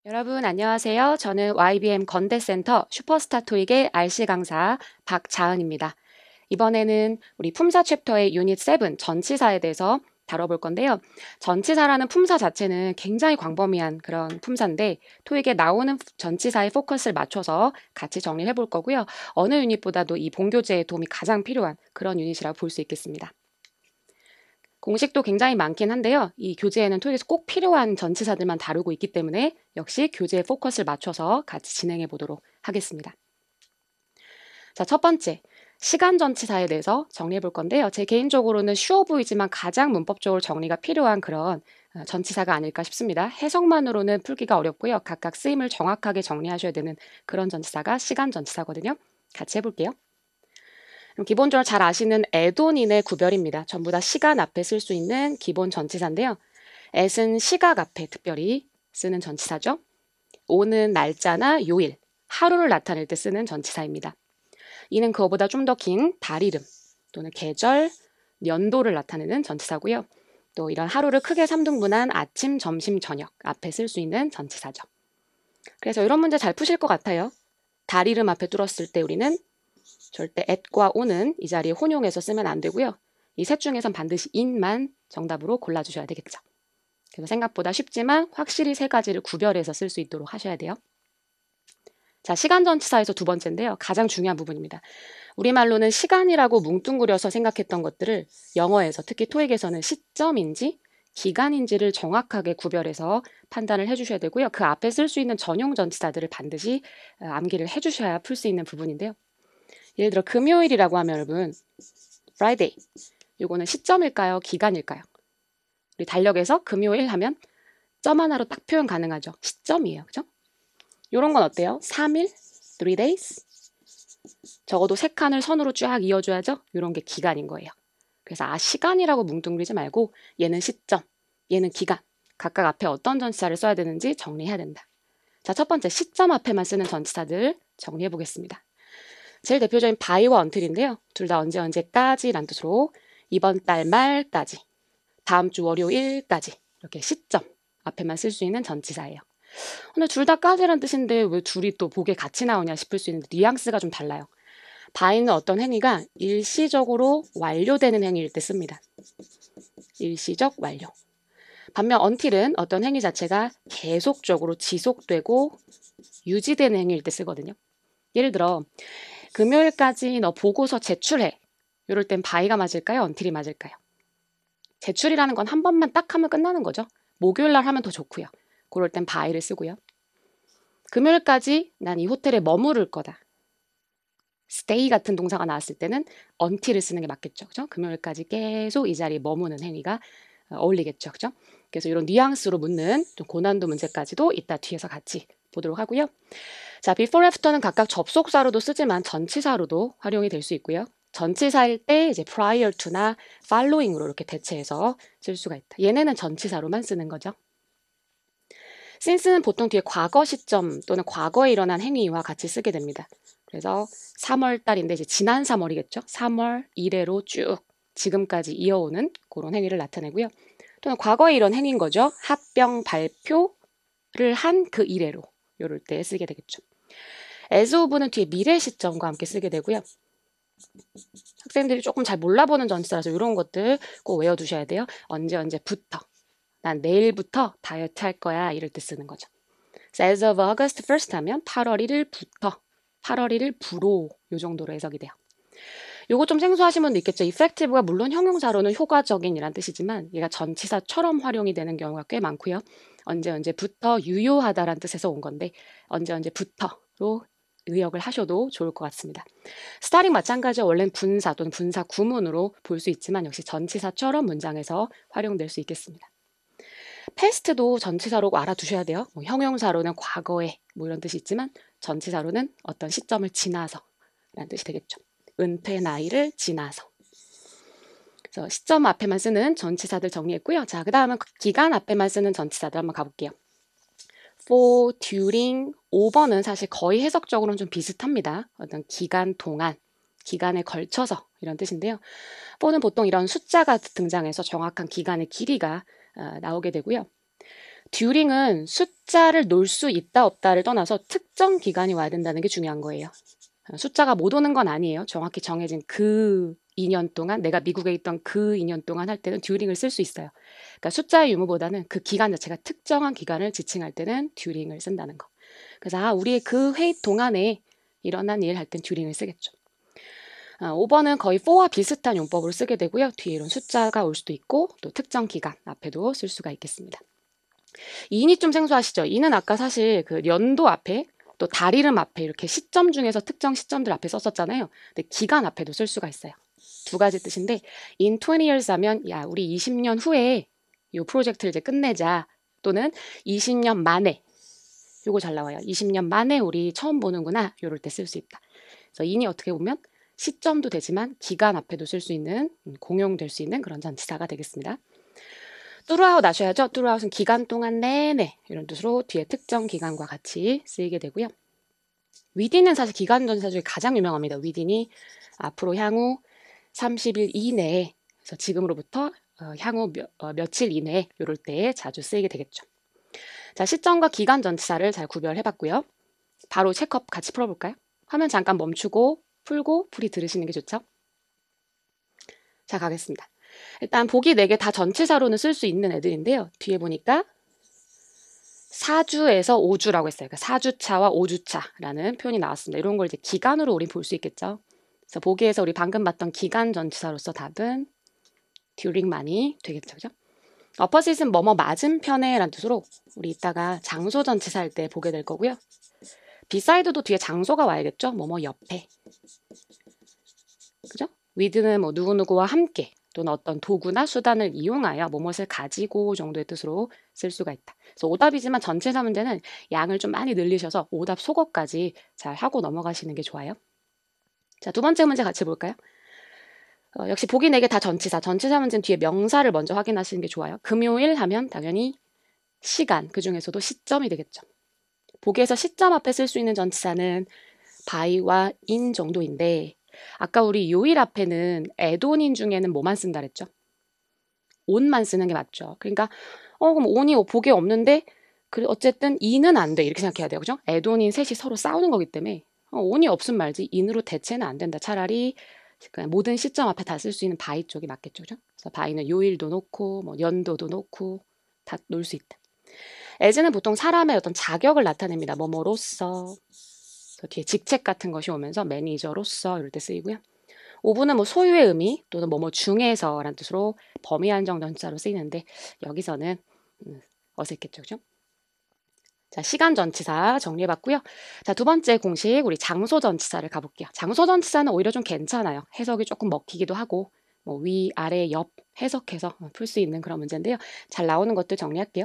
여러분 안녕하세요. 저는 YBM 건대센터 슈퍼스타 토익의 RC 강사 박자은입니다. 이번에는 우리 품사 챕터의 유닛 7 전치사에 대해서 다뤄볼 건데요. 전치사라는 품사 자체는 굉장히 광범위한 그런 품사인데 토익에 나오는 전치사의 포커스를 맞춰서 같이 정리해 볼 거고요. 어느 유닛보다도 이 본교재에 도움이 가장 필요한 그런 유닛이라고 볼 수 있겠습니다. 공식도 굉장히 많긴 한데요. 이 교재에는 토익에서 꼭 필요한 전치사들만 다루고 있기 때문에 역시 교재의 포커스를 맞춰서 같이 진행해 보도록 하겠습니다. 자, 첫 번째, 시간 전치사에 대해서 정리해 볼 건데요. 제 개인적으로는 쉬워 보이지만 가장 문법적으로 정리가 필요한 그런 전치사가 아닐까 싶습니다. 해석만으로는 풀기가 어렵고요. 각각 쓰임을 정확하게 정리하셔야 되는 그런 전치사가 시간 전치사거든요. 같이 해볼게요. 그럼 기본적으로 잘 아시는 at온인의 구별입니다. 전부 다 시간 앞에 쓸 수 있는 기본 전치사인데요. at은 시각 앞에 특별히 쓰는 전치사죠. o는 날짜나 요일, 하루를 나타낼 때 쓰는 전치사입니다. 이는 그거보다 좀 더 긴 달 이름 또는 계절, 연도를 나타내는 전치사고요. 또 이런 하루를 크게 3등분한 아침, 점심, 저녁 앞에 쓸 수 있는 전치사죠. 그래서 이런 문제 잘 푸실 것 같아요. 달 이름 앞에 뚫었을 때 우리는 절대 at과 o는 이 자리에 혼용해서 쓰면 안 되고요. 이 셋 중에선 반드시 in만 정답으로 골라주셔야 되겠죠. 그래서 생각보다 쉽지만 확실히 세 가지를 구별해서 쓸 수 있도록 하셔야 돼요. 자, 시간 전치사에서 두 번째인데요. 가장 중요한 부분입니다. 우리말로는 시간이라고 뭉뚱그려서 생각했던 것들을 영어에서 특히 토익에서는 시점인지 기간인지를 정확하게 구별해서 판단을 해주셔야 되고요. 그 앞에 쓸 수 있는 전용 전치사들을 반드시 암기를 해주셔야 풀 수 있는 부분인데요. 예를 들어 금요일이라고 하면 여러분 Friday 이거는 시점일까요? 기간일까요? 우리 달력에서 금요일 하면 점 하나로 딱 표현 가능하죠. 시점이에요. 그죠? 이런 건 어때요? 3일? 3 days? 적어도 세 칸을 선으로 쫙 이어줘야죠. 이런 게 기간인 거예요. 그래서 시간이라고 뭉뚱그리지 말고 얘는 시점, 얘는 기간. 각각 앞에 어떤 전치사를 써야 되는지 정리해야 된다. 자, 첫 번째 시점 앞에만 쓰는 전치사들 정리해 보겠습니다. 제일 대표적인 by와 until인데요. 둘 다 언제까지란 뜻으로 이번 달 말까지, 다음 주 월요일까지 이렇게 시점 앞에만 쓸 수 있는 전치사예요. 근데 둘 다 까지란 뜻인데 왜 둘이 또 복에 같이 나오냐 싶을 수 있는데 뉘앙스가 좀 달라요. by는 어떤 행위가 일시적으로 완료되는 행위일 때 씁니다. 일시적 완료. 반면 until은 어떤 행위 자체가 계속적으로 지속되고 유지되는 행위일 때 쓰거든요. 예를 들어 금요일까지 너 보고서 제출해. 이럴 땐 by가 맞을까요? until이 맞을까요? 제출이라는 건 한 번만 딱 하면 끝나는 거죠. 목요일 날 하면 더 좋고요. 그럴 땐 by를 쓰고요. 금요일까지 난 이 호텔에 머무를 거다. stay 같은 동사가 나왔을 때는 until을 쓰는 게 맞겠죠. 그죠? 금요일까지 계속 이 자리에 머무는 행위가 어울리겠죠. 그죠? 그래서 이런 뉘앙스로 묻는 좀 고난도 문제까지도 이따 뒤에서 같이 보도록 하고요. 자, before, after는 각각 접속사로도 쓰지만 전치사로도 활용이 될 수 있고요. 전치사일 때 이제 prior to나 following으로 이렇게 대체해서 쓸 수가 있다. 얘네는 전치사로만 쓰는 거죠. since는 보통 뒤에 과거 시점 또는 과거에 일어난 행위와 같이 쓰게 됩니다. 그래서 3월 달인데 이제 지난 3월이겠죠. 3월 이래로 쭉 지금까지 이어오는 그런 행위를 나타내고요. 또는 과거에 이런 행위인 거죠. 합병 발표를 한 그 이래로 이럴 때 쓰게 되겠죠. as of는 뒤에 미래 시점과 함께 쓰게 되고요. 학생들이 조금 잘 몰라보는 전치사라서 이런 것들 꼭 외워두셔야 돼요. 언제부터. 난 내일부터 다이어트 할 거야. 이럴 때 쓰는 거죠. as of August 1st 하면 8월 1일부터 8월 1일부로 이 정도로 해석이 돼요. 요거 좀 생소하신 분도 있겠죠. effective가 물론 형용사로는 효과적인이란 뜻이지만 얘가 전치사처럼 활용이 되는 경우가 꽤 많고요. 언제부터 유효하다란 뜻에서 온 건데 언제부터로 의역을 하셔도 좋을 것 같습니다. 스타링 마찬가지로 원래는 분사 또는 분사 구문으로 볼 수 있지만 역시 전치사처럼 문장에서 활용될 수 있겠습니다. past도 전치사로 알아두셔야 돼요. 뭐 형용사로는 과거에 뭐 이런 뜻이 있지만 전치사로는 어떤 시점을 지나서 라는 뜻이 되겠죠. 은퇴 나이를 지나서. 그래서 시점 앞에만 쓰는 전치사들 정리했고요. 자, 그 다음은 기간 앞에만 쓰는 전치사들 한번 가볼게요. for, during, over는 사실 거의 해석적으로는 좀 비슷합니다. 어떤 기간 동안, 기간에 걸쳐서 이런 뜻인데요. for는 보통 이런 숫자가 등장해서 정확한 기간의 길이가 나오게 되고요. 듀링은 숫자를 놓을 수 있다 없다를 떠나서 특정 기간이 와야 된다는 게 중요한 거예요. 숫자가 못 오는 건 아니에요. 정확히 정해진 그 2년 동안, 내가 미국에 있던 그 2년 동안 할 때는 듀링을 쓸 수 있어요. 그러니까 숫자의 유무보다는 그 기간 자체가 특정한 기간을 지칭할 때는 듀링을 쓴다는 거. 그래서 우리의 그 회의 동안에 일어난 일 할 땐 듀링을 쓰겠죠. 5번은 거의 for와 비슷한 용법으로 쓰게 되고요. 뒤에 이런 숫자가 올 수도 있고 또 특정 기간 앞에도 쓸 수가 있겠습니다. 인이 좀 생소하시죠? 인은 아까 사실 그 연도 앞에 또 달 이름 앞에 이렇게 시점 중에서 특정 시점들 앞에 썼었잖아요. 근데 기간 앞에도 쓸 수가 있어요. 두 가지 뜻인데 in 20 years 하면 야 우리 20년 후에 이 프로젝트를 이제 끝내자 또는 20년 만에 요거 잘 나와요. 20년 만에 우리 처음 보는구나. 요럴 때 쓸 수 있다. 그래서 in이 어떻게 보면 시점도 되지만 기간 앞에도 쓸 수 있는 공용될 수 있는 그런 전치사가 되겠습니다. throughout 아셔야죠. throughout은 기간 동안 내내 이런 뜻으로 뒤에 특정 기간과 같이 쓰이게 되고요. within은 사실 기간 전치사 중에 가장 유명합니다. within이 앞으로 향후 30일 이내에 그래서 지금으로부터 향후 며칠 이내에 이럴 때 자주 쓰이게 되겠죠. 자, 시점과 기간 전치사를 잘 구별해봤고요. 바로 체크업 같이 풀어볼까요? 화면 잠깐 멈추고 풀고 풀이 들으시는 게 좋죠? 자, 가겠습니다. 일단 보기 4개 다 전치사로는 쓸 수 있는 애들인데요. 뒤에 보니까 4주에서 5주라고 했어요. 그러니까 4주차와 5주차라는 표현이 나왔습니다. 이런 걸 이제 기간으로 우리 볼 수 있겠죠. 그래서 보기에서 우리 방금 봤던 기간 전치사로서 답은 during만이 되겠죠. 그죠? opposite은 뭐뭐 맞은편에 라는 뜻으로 우리 이따가 장소 전치사 할 때 보게 될 거고요. beside도 뒤에 장소가 와야겠죠. 뭐뭐 옆에. 그죠? with는 뭐 누구누구와 함께 또는 어떤 도구나 수단을 이용하여 무엇을 가지고 정도의 뜻으로 쓸 수가 있다. 그래서 오답이지만 전체사 문제는 양을 좀 많이 늘리셔서 오답 속어까지 잘 하고 넘어가시는 게 좋아요. 자, 두 번째 문제 같이 볼까요? 역시 보기 4개 다 전치사. 전치사 문제는 뒤에 명사를 먼저 확인하시는 게 좋아요. 금요일 하면 당연히 시간, 그 중에서도 시점이 되겠죠. 보기에서 시점 앞에 쓸 수 있는 전치사는 by와 in 정도인데 아까 우리 요일 앞에는 add-on인 중에는 뭐만 쓴다 그랬죠? on만 쓰는 게 맞죠. 그러니까 그럼 on이 보기에 없는데 그래 어쨌든 in은 안 돼. 이렇게 생각해야 돼요. 그죠? add-on인 셋이 서로 싸우는 거기 때문에 on이 없으면 말지 in으로 대체는 안 된다. 차라리 그냥 모든 시점 앞에 다 쓸 수 있는 by 쪽이 맞겠죠. 그죠? 그래서 by는 요일도 놓고 뭐 연도도 놓고 다 놓을 수 있다. as는 보통 사람의 어떤 자격을 나타냅니다. 뭐뭐로서 뒤에 직책 같은 것이 오면서 매니저로서 이럴 때 쓰이고요. 오브는 뭐 소유의 의미 또는 뭐뭐 중에서라는 뜻으로 범위 한정 전치사로 쓰이는데 여기서는 어색했죠. 그죠? 자, 시간 전치사 정리해봤고요. 자, 두 번째 공식 우리 장소 전치사를 가볼게요. 장소 전치사는 오히려 좀 괜찮아요. 해석이 조금 먹히기도 하고 뭐 위, 아래, 옆 해석해서 풀 수 있는 그런 문제인데요. 잘 나오는 것들 정리할게요.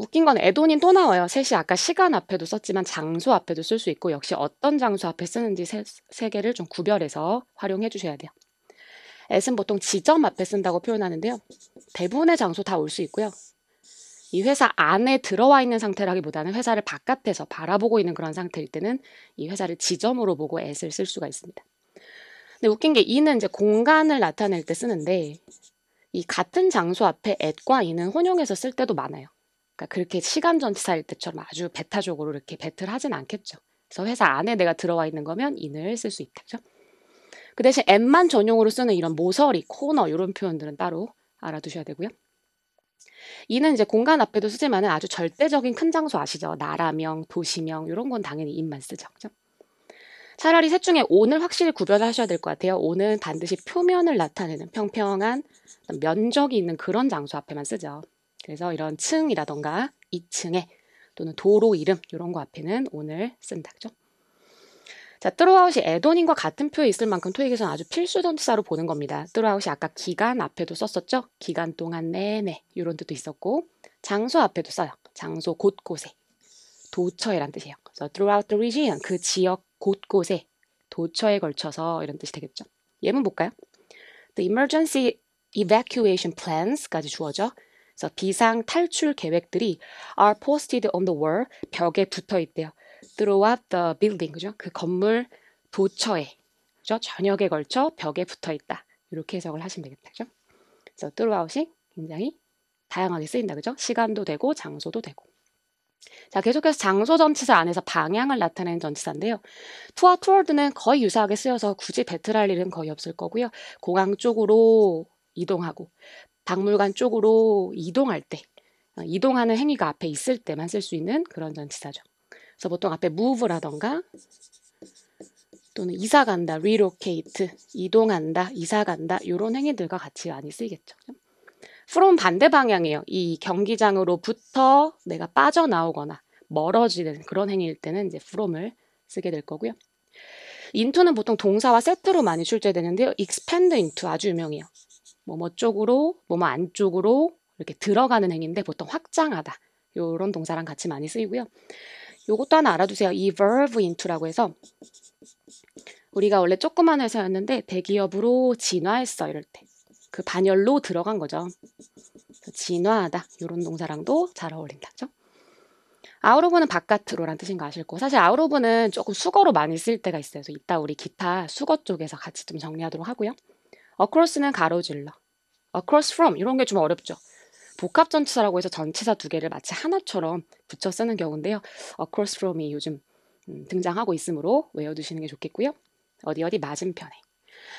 웃긴 건 add-on이 또 나와요. 셋이 아까 시간 앞에도 썼지만 장소 앞에도 쓸 수 있고 역시 어떤 장소 앞에 쓰는지 세 개를 좀 구별해서 활용해 주셔야 돼요. at은 보통 지점 앞에 쓴다고 표현하는데요. 대부분의 장소 다 올 수 있고요. 이 회사 안에 들어와 있는 상태라기보다는 회사를 바깥에서 바라보고 있는 그런 상태일 때는 이 회사를 지점으로 보고 at을 쓸 수가 있습니다. 근데 웃긴 게 이는 이제 공간을 나타낼 때 쓰는데 이 같은 장소 앞에 at과 in은 혼용해서 쓸 때도 많아요. 그러니까 그렇게 시간 전치사일 때처럼 아주 배타적으로 이렇게 배틀 하진 않겠죠. 그래서 회사 안에 내가 들어와 있는 거면 in을 쓸 수 있다. 그죠? 그 대신 at만 전용으로 쓰는 이런 모서리, 코너 이런 표현들은 따로 알아두셔야 되고요. in은 이제 공간 앞에도 쓰지만 아주 절대적인 큰 장소 아시죠? 나라명, 도시명 이런 건 당연히 in만 쓰죠. 그죠? 차라리 셋 중에 on을 확실히 구별하셔야 될 것 같아요. on은 반드시 표면을 나타내는 평평한 면적이 있는 그런 장소 앞에만 쓰죠. 그래서 이런 층이라던가 2층에 또는 도로 이름 이런 거 앞에는 on을 쓴다. 그죠? 자, throughout이 add-on인과 같은 표에 있을 만큼 토익에서는 아주 필수 전치사로 보는 겁니다. throughout이 아까 기간 앞에도 썼었죠? 기간 동안 내내 이런 뜻도 있었고 장소 앞에도 써요. 장소 곳곳에 도처에란 뜻이에요. 그래서 throughout the region 그 지역 곳곳에 도처에 걸쳐서 이런 뜻이 되겠죠. 예문 볼까요? The emergency evacuation plans까지 주어져. 그래서 비상 탈출 계획들이 are posted on the wall 벽에 붙어 있대요. throughout the building 그죠? 그 건물 도처에 그죠? 전역에 걸쳐 벽에 붙어 있다. 이렇게 해석을 하시면 되겠다. 그죠? 그래서 throughout이 굉장히 다양하게 쓰인다. 그죠? 시간도 되고 장소도 되고. 자, 계속해서 장소 전치사 안에서 방향을 나타내는 전치사인데요. to와 toward는 거의 유사하게 쓰여서 굳이 배틀할 일은 거의 없을 거고요. 공항 쪽으로 이동하고 박물관 쪽으로 이동할 때 이동하는 행위가 앞에 있을 때만 쓸 수 있는 그런 전치사죠. 그래서 보통 앞에 move라던가 또는 이사 간다, relocate, 이동한다, 이사 간다 이런 행위들과 같이 많이 쓰이겠죠. from 반대 방향이에요. 이 경기장으로부터 내가 빠져나오거나 멀어지는 그런 행위일 때는 이제 from을 쓰게 될 거고요. into는 보통 동사와 세트로 많이 출제되는데요. expand into 아주 유명해요. 뭐뭐 쪽으로, 뭐뭐 안쪽으로 이렇게 들어가는 행위인데 보통 확장하다. 이런 동사랑 같이 많이 쓰이고요. 요것도 하나 알아두세요. 이 verb into라고 해서 우리가 원래 조그만 회사였는데 대기업으로 진화했어 이럴 때 그 반열로 들어간 거죠. 진화하다 이런 동사랑도 잘 어울린다. 그죠? out of는 바깥으로란 뜻인 거 아실 거고 사실 out of는 조금 수거로 많이 쓸 때가 있어요. 그래서 이따 우리 기타 수거 쪽에서 같이 좀 정리하도록 하고요. across는 가로질러, across from 이런 게 좀 어렵죠. 복합 전치사라고 해서 전치사 두 개를 마치 하나처럼 붙여 쓰는 경우인데요. across from이 요즘 등장하고 있으므로 외워두시는 게 좋겠고요. 어디 맞은편에.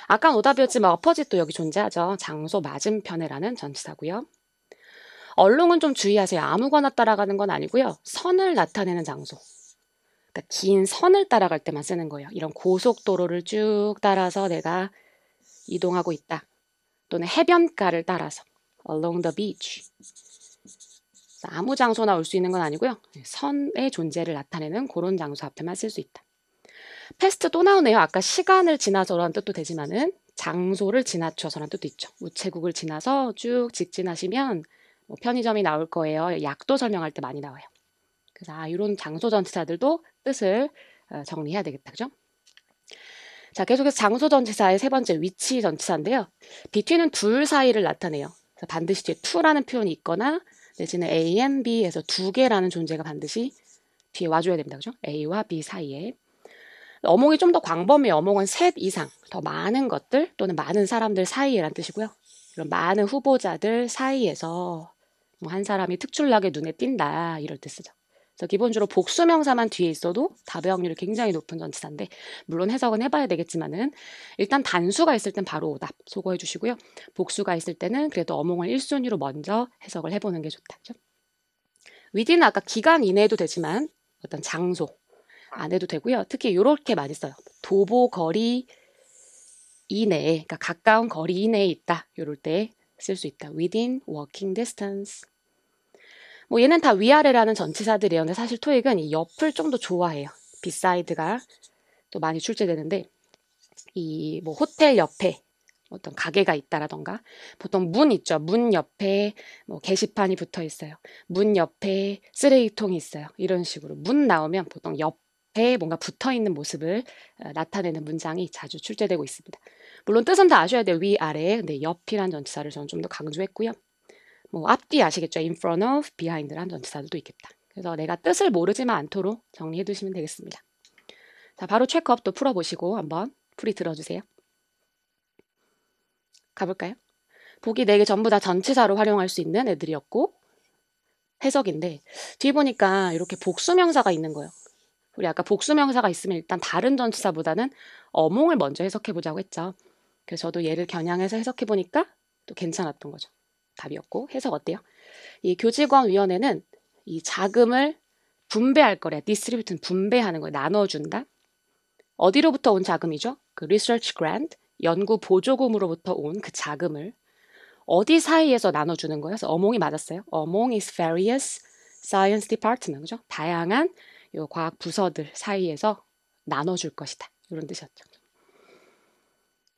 아까 오답이었지만 opposite도 여기 존재하죠. 장소 맞은편에라는 전치사고요. 얼룩은 좀 주의하세요. 아무거나 따라가는 건 아니고요. 선을 나타내는 장소. 그러니까 긴 선을 따라갈 때만 쓰는 거예요. 이런 고속도로를 쭉 따라서 내가 이동하고 있다. 또는 해변가를 따라서 along the beach. 아무 장소나 올 수 있는 건 아니고요. 선의 존재를 나타내는 그런 장소 앞에만 쓸 수 있다. 패스트 또 나오네요. 아까 시간을 지나서라는 뜻도 되지만은 장소를 지나쳐서라는 뜻도 있죠. 우체국을 지나서 쭉 직진하시면 뭐 편의점이 나올 거예요. 약도 설명할 때 많이 나와요. 그래서 이런 장소 전치사들도 뜻을 정리해야 되겠다. 그죠? 자, 계속해서 장소 전치사의 세 번째 위치 전치사인데요. between은 둘 사이를 나타내요. 그래서 반드시 뒤에 to라는 표현이 있거나 내지는 A and B에서 두 개라는 존재가 반드시 뒤에 와줘야 됩니다. 그죠? A와 B 사이에. 어몽이 좀 더 광범위해요. 어몽은 셋 이상, 더 많은 것들 또는 많은 사람들 사이에란 뜻이고요. 이런 많은 후보자들 사이에서 뭐 한 사람이 특출나게 눈에 띈다 이럴 때 쓰죠. 그래서 기본적으로 복수명사만 뒤에 있어도 답의 확률이 굉장히 높은 전치사인데 물론 해석은 해봐야 되겠지만은 일단 단수가 있을 땐 바로 오답 소거해 주시고요. 복수가 있을 때는 그래도 어몽을 1순위로 먼저 해석을 해보는 게 좋다. 그죠? within은 아까 기간 이내에도 되지만 어떤 장소 안 해도 되고요. 특히 이렇게 많이 써요. 도보 거리 이내에, 그러니까 가까운 거리 이내에 있다. 이럴 때 쓸 수 있다. within walking distance. 뭐 얘는 다 위아래라는 전치사들이에요. 근데 사실 토익은 이 옆을 좀 더 좋아해요. beside가 또 많이 출제되는데 이 뭐 호텔 옆에 어떤 가게가 있다라던가 보통 문 있죠. 문 옆에 뭐 게시판이 붙어 있어요. 문 옆에 쓰레기통이 있어요. 이런 식으로 문 나오면 보통 옆에 뭔가 붙어 있는 모습을 나타내는 문장이 자주 출제되고 있습니다. 물론 뜻은 다 아셔야 돼요. 위아래. 근데 옆이란 전치사를 저는 좀 더 강조했고요. 뭐 앞뒤 아시겠죠? in front of, behind란 전치사들도 있겠다. 그래서 내가 뜻을 모르지만 않도록 정리해 두시면 되겠습니다. 자, 바로 체크업 또 풀어보시고 한번 풀이 들어주세요. 가볼까요? 보기 4개 전부 다 전치사로 활용할 수 있는 애들이었고 해석인데 뒤에 보니까 이렇게 복수명사가 있는 거예요. 우리 아까 복수명사가 있으면 일단 다른 전치사보다는 어몽을 먼저 해석해보자고 했죠. 그래서 저도 얘를 겨냥해서 해석해보니까 또 괜찮았던 거죠. 답이었고 해석 어때요? 이 교직원위원회는 이 자금을 분배할 거래. distribute는 분배하는 거예요. 나눠준다. 어디로부터 온 자금이죠? 그 research grant, 연구 보조금으로부터 온 그 자금을 어디 사이에서 나눠주는 거예요? 그래서 어몽이 맞았어요. Among its various science department, 그죠? 다양한 요 과학 부서들 사이에서 나눠줄 것이다. 이런 뜻이었죠.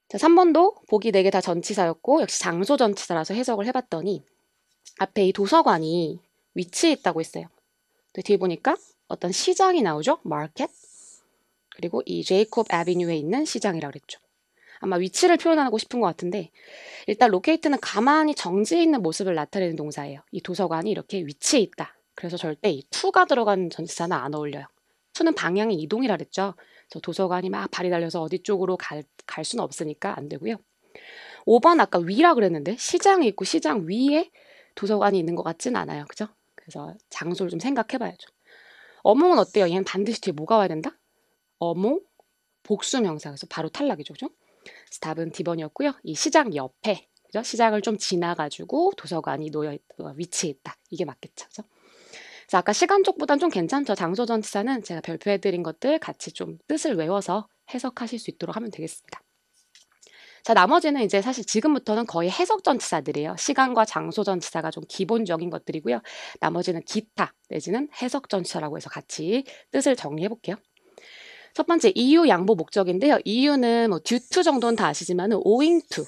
자, 3번도 보기 4개 다 전치사였고 역시 장소 전치사라서 해석을 해봤더니 앞에 이 도서관이 위치에 있다고 했어요. 뒤에 보니까 어떤 시장이 나오죠. 마켓. 그리고 이 제이콥 애비뉴에 있는 시장이라고 그랬죠. 아마 위치를 표현하고 싶은 것 같은데 일단 locate는 가만히 정지해 있는 모습을 나타내는 동사예요. 이 도서관이 이렇게 위치해 있다. 그래서 절대 이 to가 들어간 전치사는 안 어울려요. to는 방향의 이동이라 그랬죠. 그래서 도서관이 막 발이 달려서 어디 쪽으로 갈 수는 없으니까 안 되고요. 5번 아까 위라 그랬는데 시장이 있고 시장 위에 도서관이 있는 것 같진 않아요. 그죠? 그래서 장소를 좀 생각해봐야죠. 어몽은 어때요? 얘는 반드시 뒤에 뭐가 와야 된다? 어몽, 복수명사. 그래서 바로 탈락이죠. 그죠? 그래서 답은 D번이었고요. 이 시장 옆에, 그죠? 시장을 좀 지나가지고 도서관이 위치해 있다. 이게 맞겠죠. 그죠? 그래서 아까 시간 쪽보단 좀 괜찮죠. 장소 전치사는 제가 별표해드린 것들 같이 좀 뜻을 외워서 해석하실 수 있도록 하면 되겠습니다. 자, 나머지는 이제 사실 지금부터는 거의 해석 전치사들이에요. 시간과 장소 전치사가 좀 기본적인 것들이고요. 나머지는 기타 내지는 해석 전치사라고 해서 같이 뜻을 정리해 볼게요. 첫 번째, 이유, 양보, 목적인데요. 이유는 뭐 due to 정도는 다 아시지만 owing to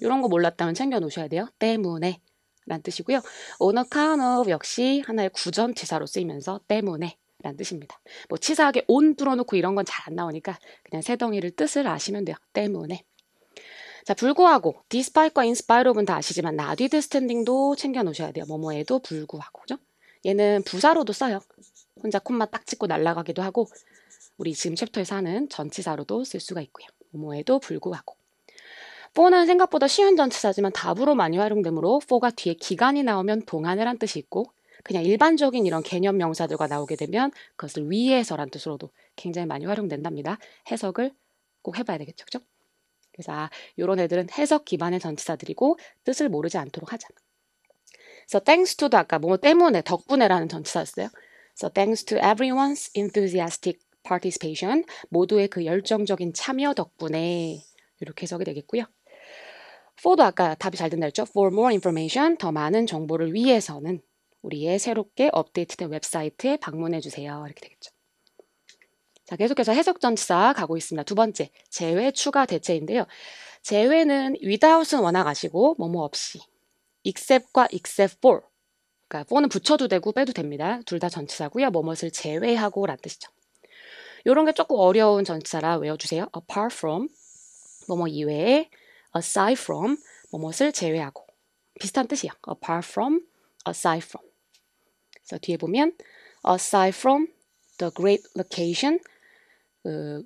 이런 거 몰랐다면 챙겨 놓으셔야 돼요. 때문에 라는 뜻이고요. on account of 역시 하나의 구전치사로 쓰이면서 때문에 라는 뜻입니다. 뭐 치사하게 on 불어놓고 이런 건 잘 안 나오니까 그냥 세 덩이를 뜻을 아시면 돼요. 때문에. 자, 불구하고 despite과 in spite of은 다 아시지만 notwithstanding도 챙겨 놓으셔야 돼요. 뭐뭐에도 불구하고. 그죠? 얘는 부사로도 써요. 혼자 콤마 딱 찍고 날아가기도 하고 우리 지금 챕터에서 하는 전치사로도 쓸 수가 있고요. 뭐뭐에도 불구하고. for는 생각보다 쉬운 전치사지만 답으로 많이 활용되므로 for가 뒤에 기간이 나오면 동안을 한 뜻이 있고 그냥 일반적인 이런 개념 명사들과 나오게 되면 그것을 위해서란 뜻으로도 굉장히 많이 활용된답니다. 해석을 꼭 해봐야 되겠죠. 그죠? 그래서 이런 애들은 해석 기반의 전치사들이고 뜻을 모르지 않도록 하자. 그래서 thanks to도 아까 뭐 때문에 덕분에라는 전치사였어요. So thanks to everyone's enthusiastic participation 모두의 그 열정적인 참여 덕분에 이렇게 해석이 되겠고요. for도 아까 답이 잘 된다 했죠. For more information 더 많은 정보를 위해서는 우리의 새롭게 업데이트된 웹사이트에 방문해 주세요. 이렇게 되겠죠. 자, 계속해서 해석 전치사 가고 있습니다. 두 번째, 제외 추가 대체인데요. 제외는 without은 워낙 아시고 뭐뭐 없이 except과 except for 그러니까 for는 붙여도 되고 빼도 됩니다. 둘 다 전치사고요. 뭐뭇을 제외하고 라는 뜻이죠. 이런 게 조금 어려운 전치사라 외워주세요. apart from 뭐뭐 이외에 aside from 뭐뭇을 제외하고 비슷한 뜻이에요. apart from, aside from. 그래서 뒤에 보면 aside from the great location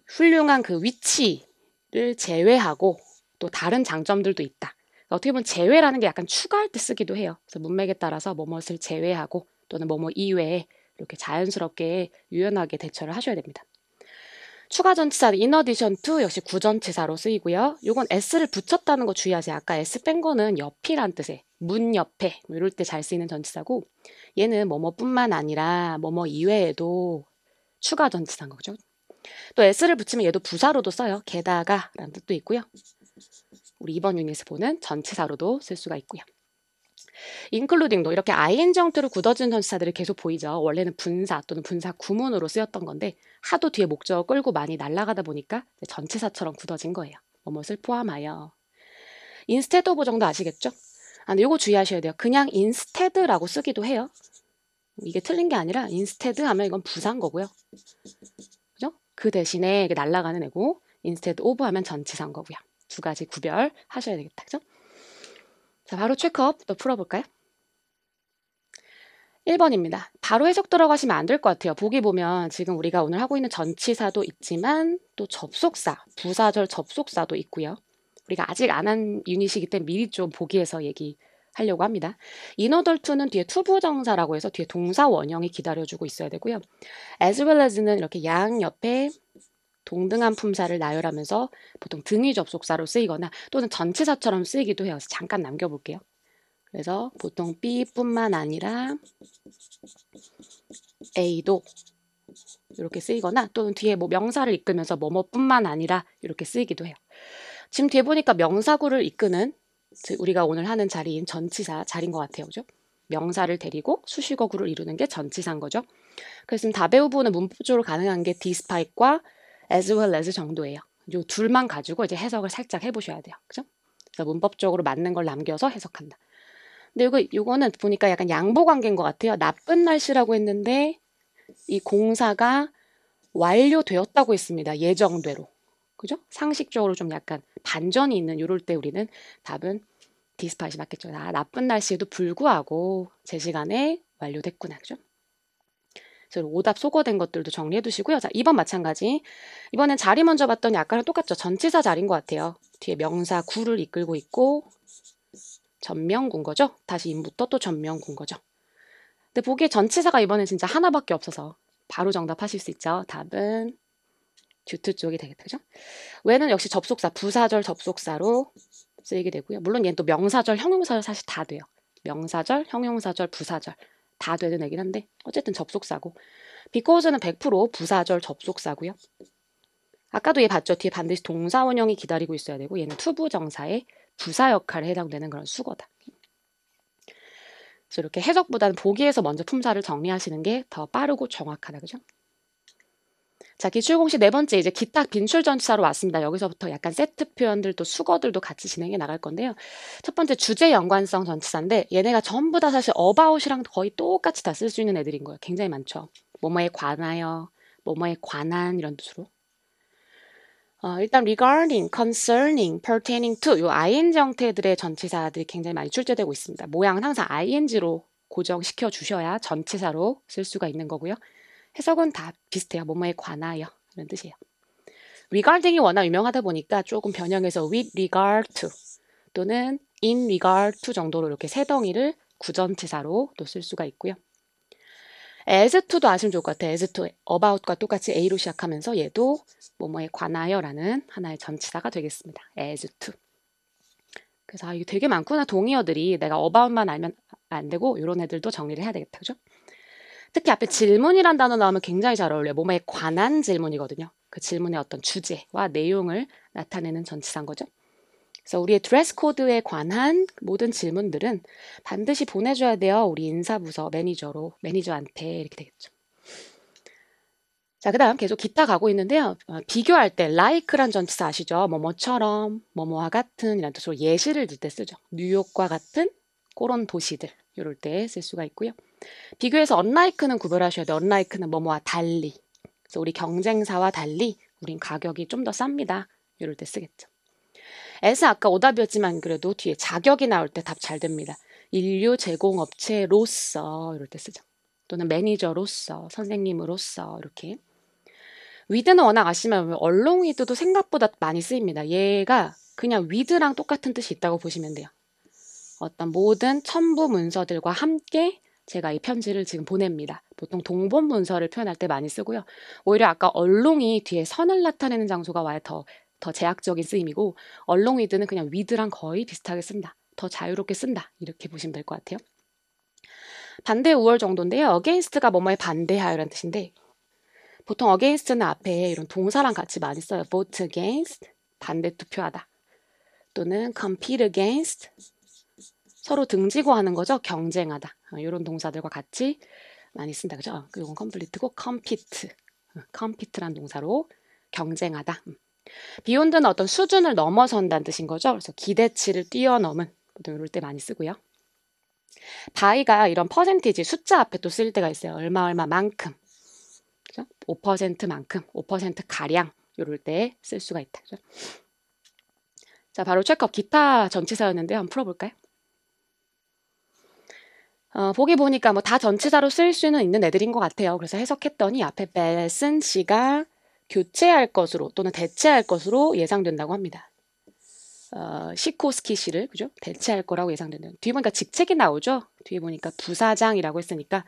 훌륭한 그 위치를 제외하고 또 다른 장점들도 있다. 어떻게 보면 제외라는 게 약간 추가할 때 쓰기도 해요. 그래서 문맥에 따라서 뭐뭇을 제외하고 또는 뭐뭐 이외에 이렇게 자연스럽게 유연하게 대처를 하셔야 됩니다. 추가 전치사는 in addition to 역시 구전치사로 쓰이고요. 이건 s를 붙였다는 거 주의하세요. 아까 s 뺀 거는 옆이란 뜻의 문 옆에 뭐 이럴 때 잘 쓰이는 전치사고 얘는 뭐뭐뿐만 아니라 뭐뭐 이외에도 추가 전치사인 거죠. 또 s를 붙이면 얘도 부사로도 써요. 게다가 라는 뜻도 있고요. 우리 이번 유닛을 보는 전치사로도 쓸 수가 있고요. including도 이렇게 ing 형태로 굳어진 전치사들이 계속 보이죠. 원래는 분사 또는 분사 구문으로 쓰였던 건데 하도 뒤에 목적어 끌고 많이 날아가다 보니까 전치사처럼 굳어진 거예요. 뭐뭇을 포함하여. instead of 정도 아시겠죠? 근데 이거 주의하셔야 돼요. 그냥 instead라고 쓰기도 해요. 이게 틀린 게 아니라 instead 하면 이건 부사인 거고요. 그죠? 그 대신에 날아가는 애고 instead of 하면 전치사인 거고요. 두 가지 구별하셔야 되겠다. 그죠? 자, 바로 체크업 또 풀어볼까요? 1번입니다. 바로 해석 들어가시면 안 될 것 같아요. 보기 보면 지금 우리가 오늘 하고 있는 전치사도 있지만 또 접속사, 부사절 접속사도 있고요. 우리가 아직 안 한 유닛이기 때문에 미리 좀 보기에서 얘기하려고 합니다. in order to는 뒤에 투부정사라고 해서 뒤에 동사 원형이 기다려주고 있어야 되고요. as well as는 이렇게 양 옆에 동등한 품사를 나열하면서 보통 등위 접속사로 쓰이거나 또는 전치사처럼 쓰이기도 해요. 그래서 잠깐 남겨볼게요. 그래서 보통 B뿐만 아니라 A도 이렇게 쓰이거나 또는 뒤에 뭐 명사를 이끌면서 뭐뭐뿐만 아니라 이렇게 쓰이기도 해요. 지금 뒤에 보니까 명사구를 이끄는 우리가 오늘 하는 자리인 전치사 자리인 것 같아요. 그죠? 명사를 데리고 수식어구를 이루는 게 전치사인 거죠. 그래서 지금 다배우 부분은 문법적으로 가능한 게 despite과 as well as 정도예요. 이 둘만 가지고 이제 해석을 살짝 해보셔야 돼요. 그죠? 그래서 문법적으로 맞는 걸 남겨서 해석한다. 근데 이거는 보니까 약간 양보 관계인 것 같아요. 나쁜 날씨라고 했는데 이 공사가 완료되었다고 했습니다. 예정대로. 그죠? 상식적으로 좀 약간 반전이 있는 이럴 때 우리는 답은 디스파이시 맞겠죠. 나쁜 날씨에도 불구하고 제 시간에 완료됐구나. 그죠? 그래서 오답 소거된 것들도 정리해 두시고요. 자, 2번 마찬가지. 이번엔 자리 먼저 봤더니 아까랑 똑같죠. 전치사 자리인 것 같아요. 뒤에 명사 구를 이끌고 있고 전명군 거죠. 다시 인부터 또 전명군 거죠. 근데 보기에 전치사가 이번엔 진짜 하나밖에 없어서 바로 정답하실 수 있죠. 답은 듀트 쪽이 되겠다. 그죠? 왜는 역시 접속사, 부사절 접속사로 쓰이게 되고요. 물론 얘는 또 명사절, 형용사절 사실 다 돼요. 명사절, 형용사절, 부사절 다 되는 애긴 한데 어쨌든 접속사고 because는 100% 부사절 접속사고요. 아까도 얘 봤죠? 뒤에 반드시 동사원형이 기다리고 있어야 되고 얘는 투부정사의 부사 역할에 해당되는 그런 수거다. 그래서 이렇게 해석보다는 보기에서 먼저 품사를 정리하시는 게 더 빠르고 정확하다. 그죠? 자, 기출공식 네 번째 이제 기타 빈출 전치사로 왔습니다. 여기서부터 약간 세트 표현들도 수거들도 같이 진행해 나갈 건데요. 첫 번째 주제 연관성 전치사인데 얘네가 전부 다 사실 about이랑 거의 똑같이 다 쓸 수 있는 애들인 거예요. 굉장히 많죠. 뭐뭐에 관하여, 뭐뭐에 관한 이런 뜻으로. 일단 regarding, concerning, pertaining to 요 ing 형태들의 전치사들이 굉장히 많이 출제되고 있습니다. 모양은 항상 ing로 고정시켜 주셔야 전치사로 쓸 수가 있는 거고요. 해석은 다 비슷해요. 뭐뭐에 관하여 이런 뜻이에요. regarding이 워낙 유명하다 보니까 조금 변형해서 with regard to 또는 in regard to 정도로 이렇게 세 덩이를 구전치사로 또 쓸 수가 있고요. as to도 아시면 좋을 것 같아요. as to, about과 똑같이 a로 시작하면서 얘도 뭐뭐에 관하여라는 하나의 전치사가 되겠습니다. as to. 그래서 이게 되게 많구나. 동의어들이 내가 about만 알면 안 되고 이런 애들도 정리를 해야 되겠다. 그죠? 특히 앞에 질문이란 단어 나오면 굉장히 잘 어울려요. 뭐뭐에 관한 질문이거든요. 그 질문의 어떤 주제와 내용을 나타내는 전치사인 거죠. 그래서 우리의 드레스 코드에 관한 모든 질문들은 반드시 보내줘야 돼요. 우리 인사부서 매니저로, 매니저한테 이렇게 되겠죠. 자, 그 다음 계속 기타 가고 있는데요. 비교할 때 like란 전치사 아시죠? 뭐뭐처럼, 뭐뭐와 같은 이란 뜻으로 예시를 들 때 쓰죠. 뉴욕과 같은 그런 도시들 이럴 때 쓸 수가 있고요. 비교해서 unlike는 구별하셔야 돼요. unlike는 뭐뭐와 달리. 그래서 우리 경쟁사와 달리 우린 가격이 좀 더 쌉니다. 이럴 때 쓰겠죠. as 아까 오답이었지만 그래도 뒤에 자격이 나올 때 답 잘 됩니다. 인류 제공업체로서 이럴 때 쓰죠. 또는 매니저로서, 선생님으로서 이렇게. with는 워낙 아시면 along with도 생각보다 많이 쓰입니다. 얘가 그냥 with랑 똑같은 뜻이 있다고 보시면 돼요. 어떤 모든 첨부 문서들과 함께 제가 이 편지를 지금 보냅니다. 보통 동본 문서를 표현할 때 많이 쓰고요. 오히려 아까 along이 뒤에 선을 나타내는 장소가 와야 더 제약적인 쓰임이고 along with는 그냥 with랑 거의 비슷하게 쓴다. 더 자유롭게 쓴다. 이렇게 보시면 될 것 같아요. 반대 우월 정도인데요. against가 뭐뭐에 반대하여라는 뜻인데 보통 against는 앞에 이런 동사랑 같이 많이 써요. vote against, 반대 투표하다. 또는 compete against, 서로 등지고 하는 거죠. 경쟁하다. 이런 동사들과 같이 많이 쓴다. 그죠? 이건 complete고 compete. compete란 동사로 경쟁하다. beyond는 어떤 수준을 넘어선다는 뜻인 거죠. 그래서 기대치를 뛰어넘은 보통 이럴 때 많이 쓰고요. by가 이런 퍼센티지 숫자 앞에 또 쓸 때가 있어요. 얼마만큼. 그죠? 5%만큼, 5% 가량 이럴 때 쓸 수가 있다. 그죠? 자, 바로 체크업 기타 전치사였는데 한번 풀어볼까요? 보기 보니까 뭐 다 전치사로 쓸 수는 있는 애들인 것 같아요. 그래서 해석했더니 앞에 벨슨 씨가 교체할 것으로 또는 대체할 것으로 예상된다고 합니다. 시코스키 씨를 그죠? 대체할 거라고 예상되는. 뒤에 보니까 직책이 나오죠. 뒤에 보니까 부사장이라고 했으니까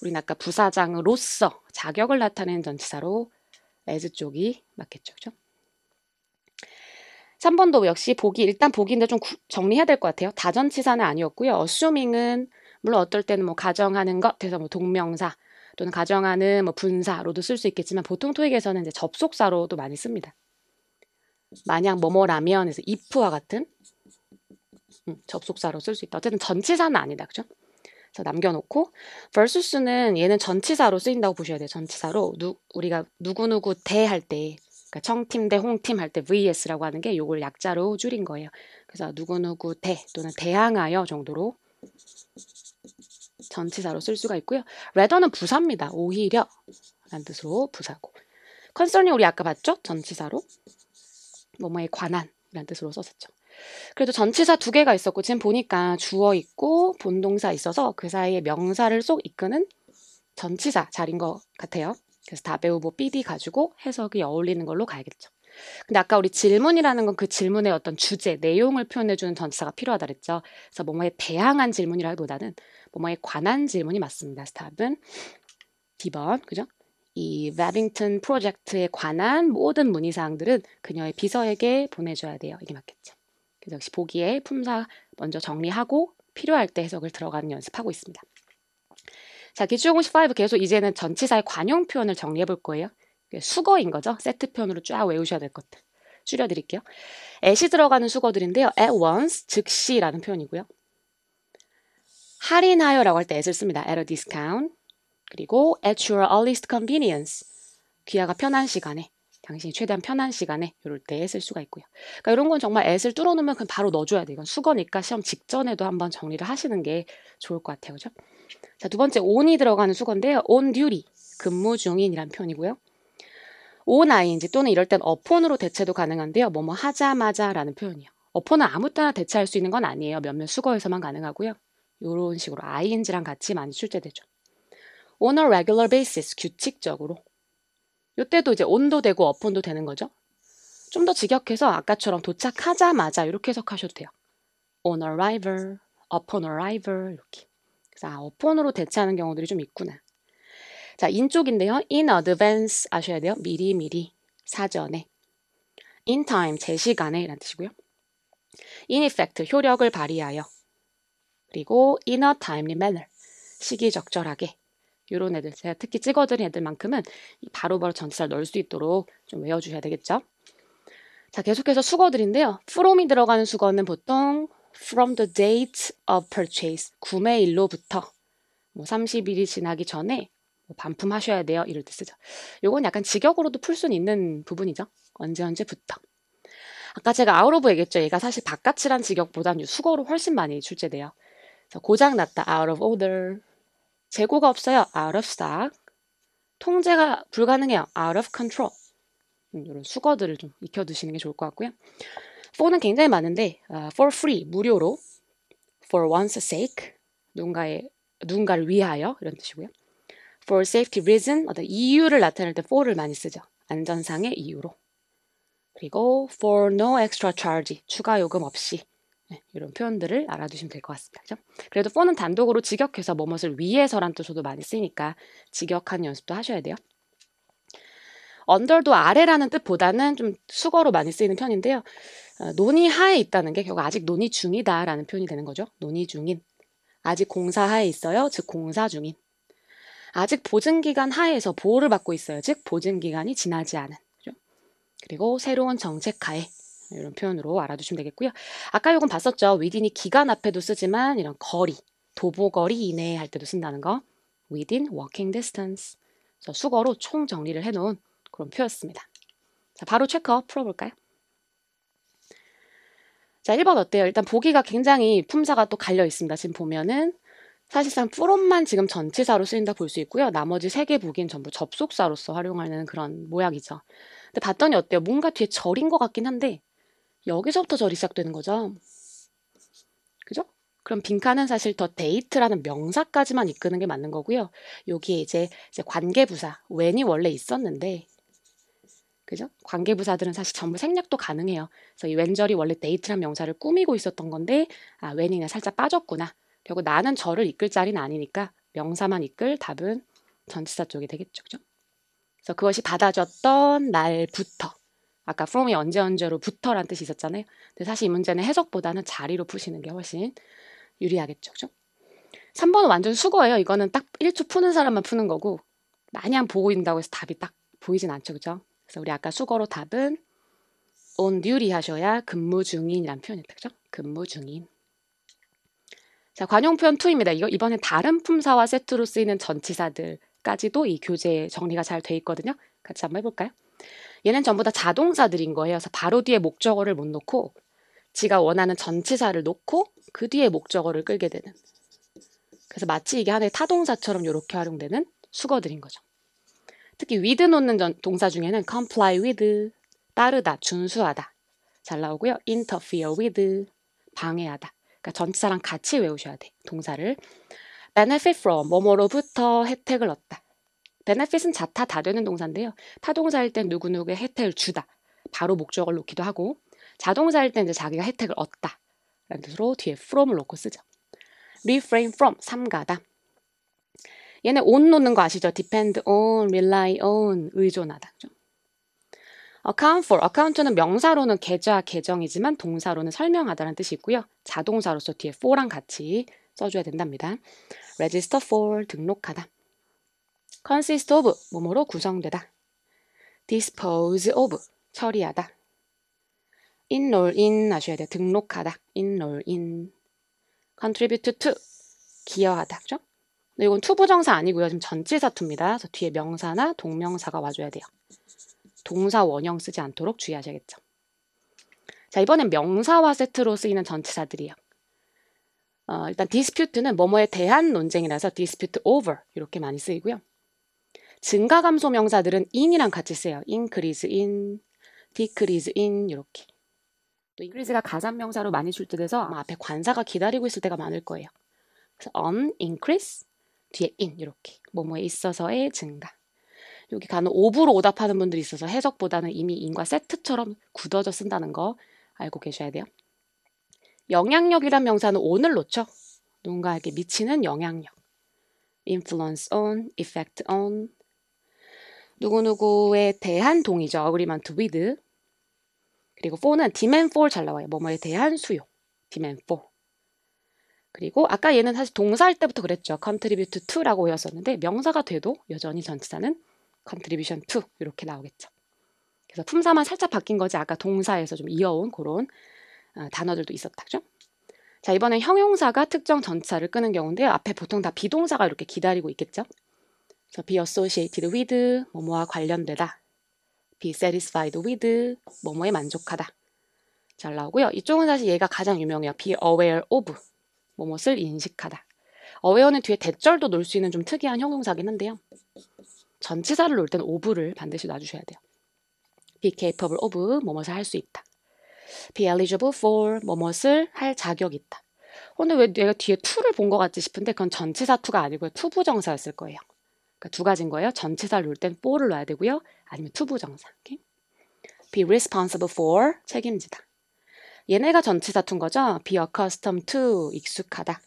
우리는 아까 부사장으로서 자격을 나타내는 전치사로 as 쪽이 맞겠죠. 그죠? 3번도 역시 보기 일단 보기인데 좀 정리해야 될 것 같아요. 다전치사는 아니었고요. assuming은 물론 어떨 때는 뭐 가정하는 것 해서 뭐 동명사 또는 가정하는 뭐 분사로도 쓸 수 있겠지만 보통 토익에서는 이제 접속사로도 많이 씁니다. 만약 뭐뭐라면 해서 if와 같은 접속사로 쓸 수 있다. 어쨌든 전치사는 아니다. 그죠? 그래서 남겨놓고 versus는 얘는 전치사로 쓰인다고 보셔야 돼요. 전치사로 우리가 누구누구 대할 때 그러니까 청팀 대 홍팀 할 때 vs라고 하는 게 요걸 약자로 줄인 거예요. 그래서 누구누구 대 또는 대항하여 정도로 전치사로 쓸 수가 있고요. rather는 부사입니다. 오히려 라는 뜻으로 부사고 concern이 우리 아까 봤죠? 전치사로 뭐뭐에 관한 이라는 뜻으로 썼었죠. 그래도 전치사 두 개가 있었고 지금 보니까 주어 있고 본동사 있어서 그 사이에 명사를 쏙 이끄는 전치사 자리인 것 같아요. 그래서 다 배우고 삐디 가지고 해석이 어울리는 걸로 가야겠죠. 근데 아까 우리 질문이라는 건 그 질문의 어떤 주제, 내용을 표현해주는 전치사가 필요하다 그랬죠. 그래서 뭐뭐에 대항한 질문이라기보다는 뭐뭐에 관한 질문이 맞습니다. 답은 D번, 그죠? 이 웨빙턴 프로젝트에 관한 모든 문의사항들은 그녀의 비서에게 보내줘야 돼요. 이게 맞겠죠. 그래서 역시 보기에 품사 먼저 정리하고 필요할 때 해석을 들어가는 연습하고 있습니다. 자, 기출 5 계속 이제는 전치사의 관용 표현을 정리해 볼 거예요. 수거인 거죠. 세트 표현으로 쫙 외우셔야 될 것들. 줄여드릴게요. at이 들어가는 수거들인데요. at once, 즉시라는 표현이고요. 할인하여라고 할 때 at을 씁니다. at a discount. 그리고 at your earliest convenience. 귀하가 편한 시간에, 당신이 최대한 편한 시간에 이럴 때 쓸 수가 있고요. 그러니까 이런 건 정말 at을 뚫어놓으면 그냥 바로 넣어줘야 돼요. 이건 수거니까 시험 직전에도 한번 정리를 하시는 게 좋을 것 같아요. 그죠? 자, 두 번째 on이 들어가는 수거인데요. on duty, 근무 중인이란 표현이고요. on ing 또는 이럴 땐 upon으로 대체도 가능한데요. 뭐뭐 하자마자라는 표현이에요. upon은 아무 때나 대체할 수 있는 건 아니에요. 몇몇 수거에서만 가능하고요. 이런 식으로 ing랑 같이 많이 출제되죠. on a regular basis, 규칙적으로. 이때도 이제 on도 되고 upon도 되는 거죠. 좀 더 직역해서 아까처럼 도착하자마자 이렇게 해석하셔도 돼요. on arrival, upon arrival 이렇게. 그래서 upon으로 대체하는 경우들이 좀 있구나. 자, in 쪽인데요. in advance 아셔야 돼요. 미리 사전에. in time 제 시간에 라는 뜻이고요. in effect 효력을 발휘하여. 그리고 in a timely manner 시기적절하게. 이런 애들 제가 특히 찍어드린 애들만큼은 바로바로 전치사를 넣을 수 있도록 좀 외워주셔야 되겠죠. 자, 계속해서 수거들인데요. from이 들어가는 수거는 보통 from the date of purchase 구매일로부터 뭐 30일이 지나기 전에 뭐 반품하셔야 돼요. 이럴 때 쓰죠. 요건 약간 직역으로도 풀 수는 있는 부분이죠. 언제부터. 아까 제가 out of 얘기했죠. 얘가 사실 바깥이란 직역보다는 수거로 훨씬 많이 출제돼요. 그래서 고장났다. out of order. 재고가 없어요. out of stock. 통제가 불가능해요. out of control. 이런 수거들을 좀 익혀두시는 게 좋을 것 같고요. for는 굉장히 많은데 for free, 무료로. for one's sake, 누군가를 위하여 이런 뜻이고요. for safety reason, 어떤 이유를 나타낼 때 for를 많이 쓰죠. 안전상의 이유로. 그리고 for no extra charge, 추가 요금 없이. 네, 이런 표현들을 알아두시면 될 것 같습니다. 그죠? 그래도 for는 단독으로 직역해서 뭐뭇을 위해서란 뜻으로도 많이 쓰니까 직역하는 연습도 하셔야 돼요. under도 아래라는 뜻보다는 좀 수거로 많이 쓰이는 편인데요. 논의 하에 있다는 게 결국 아직 논의 중이다라는 표현이 되는 거죠. 논의 중인. 아직 공사하에 있어요. 즉 공사 중인. 아직 보증기간 하에서 보호를 받고 있어요. 즉 보증기간이 지나지 않은. 그죠? 그리고 새로운 정책하에 이런 표현으로 알아두시면 되겠고요. 아까 요건 봤었죠. within이 기간 앞에도 쓰지만 이런 거리, 도보거리 이내에 할 때도 쓴다는 거. within walking distance. 그래서 수거로 총 정리를 해놓은 그런 표였습니다. 자, 바로 체크업 풀어볼까요? 자, 1번 어때요? 일단 보기가 굉장히 품사가 또 갈려 있습니다. 지금 보면은 사실상 from만 지금 전치사로 쓰인다 볼 수 있고요. 나머지 3개 보기는 전부 접속사로서 활용하는 그런 모양이죠. 근데 봤더니 어때요? 뭔가 뒤에 절인 것 같긴 한데 여기서부터 절이 시작되는 거죠. 그죠? 그럼 빈칸은 사실 더 데이트라는 명사까지만 이끄는 게 맞는 거고요. 여기에 이제 관계부사, when이 원래 있었는데 그죠? 관계부사들은 사실 전부 생략도 가능해요. 그래서 이 왼절이 원래 데이트란 명사를 꾸미고 있었던 건데 when이 그냥 살짝 빠졌구나. 결국 나는 저를 이끌 자리는 아니니까 명사만 이끌 답은 전치사 쪽이 되겠죠. 그죠? 그래서 그것이 받아줬던 날부터 아까 from이 언제로부터란 뜻이 있었잖아요. 근데 사실 이 문제는 해석보다는 자리로 푸시는 게 훨씬 유리하겠죠. 그죠? 3번은 완전 수거예요. 이거는 딱 1초 푸는 사람만 푸는 거고 마냥 보고 있다고 해서 답이 딱 보이진 않죠. 그죠? 그래서 우리 아까 수거로 답은 on duty 하셔야 근무 중인이란 표현이었다. 그죠? 근무 중인. 자, 관용 표현 2입니다. 이번엔 다른 품사와 세트로 쓰이는 전치사들까지도 이 교재에 정리가 잘 돼 있거든요. 같이 한번 해볼까요? 얘는 전부 다 자동사들인 거예요. 그래서 바로 뒤에 목적어를 못 놓고 지가 원하는 전치사를 놓고 그 뒤에 목적어를 끌게 되는. 그래서 마치 이게 하나의 타동사처럼 이렇게 활용되는 수거들인 거죠. 특히 with 놓는 동사 중에는 comply with, 따르다, 준수하다 잘 나오고요. interfere with, 방해하다. 그러니까 전치사랑 같이 외우셔야 돼. 동사를. benefit from, 뭐뭐로부터 혜택을 얻다. benefit은 자타 다 되는 동사인데요. 타동사일 땐 누구누구의 혜택을 주다. 바로 목적을 놓기도 하고, 자동사일 때 이제 자기가 혜택을 얻다 라는 뜻으로 뒤에 from을 놓고 쓰죠. refrain from, 삼가다. 얘네 on 놓는 거 아시죠? depend on, rely on, 의존하다. 그죠? account for, account는 명사로는 계좌, 계정이지만 동사로는 설명하다라는 뜻이 있고요. 자동사로서 뒤에 for랑 같이 써줘야 된답니다. register for, 등록하다. consist of, 뭐뭐로 구성되다. dispose of, 처리하다. enroll in 하셔야 돼요. 등록하다. enroll in. contribute to, 기여하다. 그죠? 근데 이건 투부정사 아니고요. 지금 전치사 투입니다. 그래서 뒤에 명사나 동명사가 와줘야 돼요. 동사 원형 쓰지 않도록 주의하셔야겠죠. 자, 이번엔 명사와 세트로 쓰이는 전치사들이에요. 일단 dispute는 뭐뭐에 대한 논쟁이라서 dispute over 이렇게 많이 쓰이고요. 증가감소 명사들은 in이랑 같이 쓰여요. increase in, decrease in 이렇게. 또 increase가 가산명사로 많이 출제돼서 아마 앞에 관사가 기다리고 있을 때가 많을 거예요. 그래서 on, increase, 뒤에 in 이렇게 뭐뭐에 있어서의 증가. 여기 간혹 오브로 오답하는 분들이 있어서 해석보다는 이미 in과 세트처럼 굳어져 쓴다는 거 알고 계셔야 돼요. 영향력이란 명사는 on을 놓죠. 누군가에게 미치는 영향력. influence on, effect on. 누구누구에 대한 동의죠. agreement with. 그리고 for는 demand for 잘 나와요. 뭐뭐에 대한 수요. demand for. 그리고 아까 얘는 사실 동사할 때부터 그랬죠. contribute to라고 외웠었는데 명사가 돼도 여전히 전치사는 contribution to 이렇게 나오겠죠. 그래서 품사만 살짝 바뀐 거지 아까 동사에서 좀 이어온 그런 단어들도 있었다죠. 자, 이번엔 형용사가 특정 전치사를 끄는 경우인데요. 앞에 보통 다 비동사가 이렇게 기다리고 있겠죠. 그래서 be associated with, 뭐뭐와 관련되다. be satisfied with, 뭐뭐에 만족하다. 잘 나오고요. 이쪽은 사실 얘가 가장 유명해요. be aware of, 뭐뭇을 인식하다. aware는 뒤에 대절도 놓을 수 있는 좀 특이한 형용사긴 한데요. 전치사를 놓을 때는 of를 반드시 놔주셔야 돼요. be capable of, 뭐뭇을 할 수 있다. be eligible for, 뭐뭇을 할 자격이 있다. 근데 왜 내가 뒤에 to를 본 것 같지 싶은데 그건 전치사 to가 아니고요. 투부정사였을 거예요. 그러니까 두 가지인 거예요. 전치사를 놓을 땐 for를 넣어야 되고요. 아니면 투부정사. Okay? be responsible for, 책임지다. 얘네가 전치사 to인 거죠. be accustomed to, 익숙하다.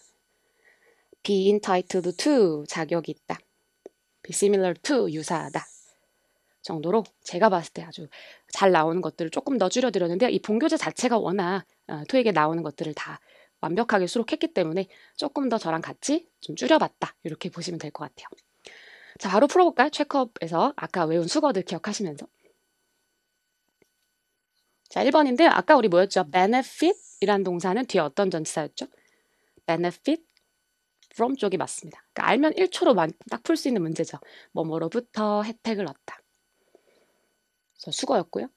be entitled to, 자격이 있다. be similar to, 유사하다. 정도로 제가 봤을 때 아주 잘 나오는 것들을 조금 더 줄여드렸는데요. 이 본교재 자체가 워낙 토익에 나오는 것들을 다 완벽하게 수록했기 때문에 조금 더 저랑 같이 좀 줄여봤다. 이렇게 보시면 될 것 같아요. 자, 바로 풀어볼까요? 체크업에서 아까 외운 수거들 기억하시면서. 자, 1번인데요. 아까 우리 뭐였죠? benefit 이란 동사는 뒤에 어떤 전치사였죠? benefit from 쪽이 맞습니다. 그러니까 알면 1초로 딱 풀 수 있는 문제죠. 뭐뭐로부터 혜택을 얻다. 그래서 수거였고요.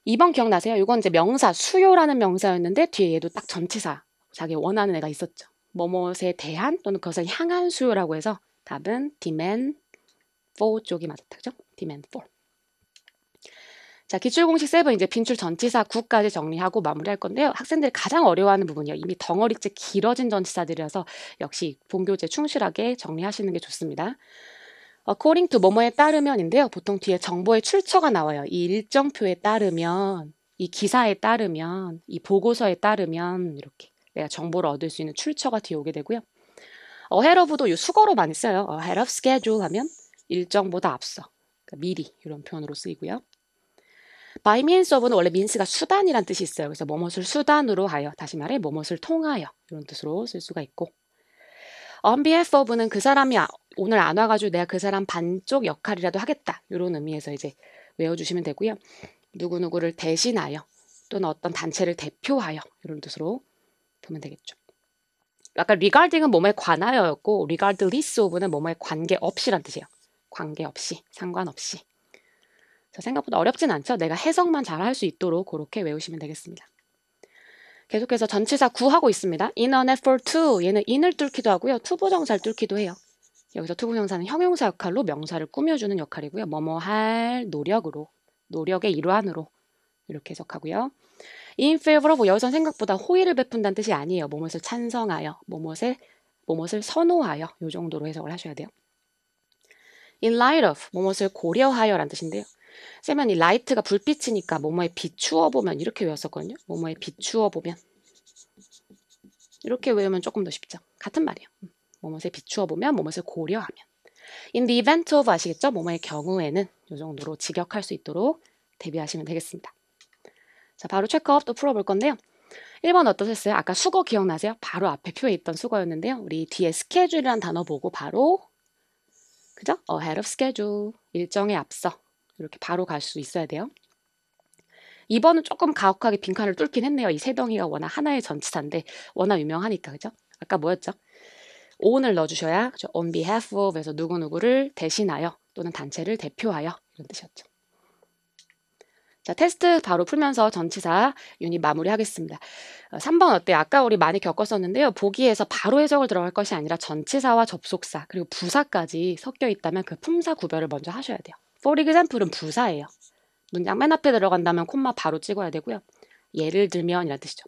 2번 기억나세요? 이건 이제 명사, 수요라는 명사였는데 뒤에 얘도 딱 전치사, 자기 원하는 애가 있었죠. 뭐뭐에 대한 또는 그것을 향한 수요라고 해서 답은 demand for 쪽이 맞았다. 그죠? demand for. 자, 기출공식 7 이제 빈출 전치사 9까지 정리하고 마무리할 건데요. 학생들이 가장 어려워하는 부분이요. 이미 덩어리째 길어진 전치사들이라서 역시 본교재 충실하게 정리하시는 게 좋습니다. according to 뭐뭐에 따르면인데요. 보통 뒤에 정보의 출처가 나와요. 이 일정표에 따르면, 이 기사에 따르면, 이 보고서에 따르면 이렇게 내가 정보를 얻을 수 있는 출처가 뒤에 오게 되고요. ahead of도 이 수거로 많이 써요. ahead of schedule 하면 일정보다 앞서, 그러니까 미리 이런 표현으로 쓰이고요. by means of는 원래 means가 수단이란 뜻이 있어요. 그래서 뭐뭇을 수단으로 하여, 다시 말해 뭐뭇을 통하여 이런 뜻으로 쓸 수가 있고 on behalf of는 그 사람이 오늘 안 와가지고 내가 그 사람 반쪽 역할이라도 하겠다. 이런 의미에서 이제 외워주시면 되고요. 누구누구를 대신하여 또는 어떤 단체를 대표하여 이런 뜻으로 보면 되겠죠. 아까 regarding은 뭐뭐에 관하여였고 regardless of는 뭐뭐에 관계없이란 뜻이에요. 관계없이, 상관없이. 생각보다 어렵진 않죠. 내가 해석만 잘 할 수 있도록 그렇게 외우시면 되겠습니다. 계속해서 전치사 구하고 있습니다. in an effort to, 얘는 in을 뚫기도 하고요. 투부정사를 뚫기도 해요. 여기서 투부정사는 형용사 역할로 명사를 꾸며주는 역할이고요. 뭐뭐 할 노력으로, 노력의 일환으로 이렇게 해석하고요. in favor of, 여기서는 생각보다 호의를 베푼다는 뜻이 아니에요. 뭐뭇을 찬성하여, 뭐뭇을 선호하여 이 정도로 해석을 하셔야 돼요. in light of, 뭐뭇을 고려하여 라는 뜻인데요. 쌤은 이 light가 불빛이니까 뭐뭐에 비추어 보면 이렇게 외웠었거든요. 뭐뭐에 비추어 보면. 이렇게 외우면 조금 더 쉽죠. 같은 말이에요. 뭐뭐에 비추어 보면, 뭐뭐을 고려하면. In the event of 아시겠죠? 뭐뭐의 경우에는 이 정도로 직역할 수 있도록 대비하시면 되겠습니다. 자, 바로 체크업 또 풀어볼 건데요. 1번 어떠셨어요? 아까 수거 기억나세요? 바로 앞에 표에 있던 수거였는데요. 우리 뒤에 schedule이라는 단어 보고 바로 그죠? ahead of schedule. 일정에 앞서. 이렇게 바로 갈 수 있어야 돼요. 2번은 조금 가혹하게 빈칸을 뚫긴 했네요. 이 세 덩이가 워낙 하나의 전치사인데 워낙 유명하니까 그죠? 아까 뭐였죠? on을 넣어주셔야 그죠? on behalf of에서 누구누구를 대신하여 또는 단체를 대표하여 이런 뜻이었죠. 자, 테스트 바로 풀면서 전치사 유닛 마무리하겠습니다. 3번 어때요? 아까 우리 많이 겪었었는데요. 보기에서 바로 해석을 들어갈 것이 아니라 전치사와 접속사 그리고 부사까지 섞여 있다면 그 품사 구별을 먼저 하셔야 돼요. For example은 부사예요. 문장 맨 앞에 들어간다면 콤마 바로 찍어야 되고요. 예를 들면 이란 뜻이죠.